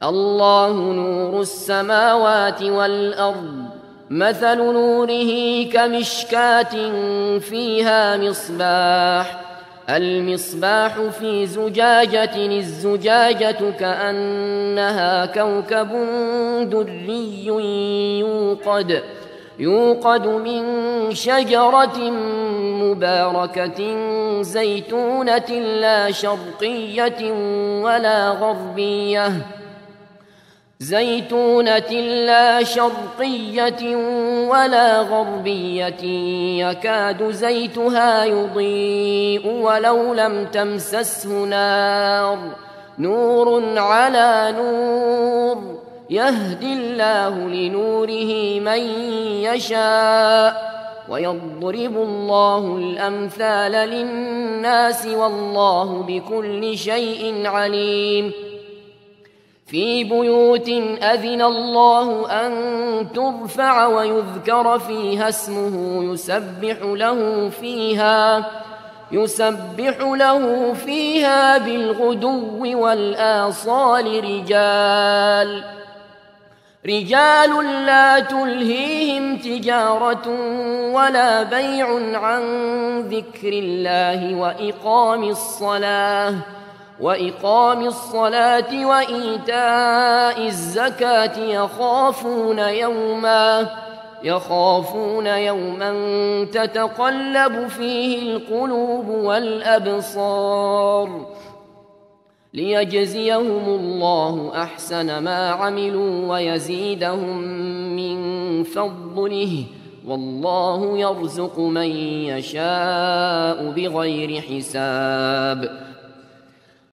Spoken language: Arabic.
الله نور السماوات والأرض مثل نوره كمشكاة فيها مصباح المصباح في زجاجة الزجاجة كأنها كوكب دري يوقد من شجرة مباركة زيتونة لا شرقية ولا غربية يكاد زيتها يضيء ولو لم تمسسه نار نور على نور يهدي الله لنوره من يشاء ويضرب الله الأمثال للناس والله بكل شيء عليم في بيوت أذن الله أن ترفع ويذكر فيها اسمه يسبح له فيها بالغدو والآصال رجال لا تلهيهم تجارة ولا بيع عن ذكر الله وإقام الصلاة وإيتاء الزكاة يخافون يوما تتقلب فيه القلوب والأبصار ليجزيهم الله أحسن ما عملوا ويزيدهم من فضله والله يرزق من يشاء بغير حساب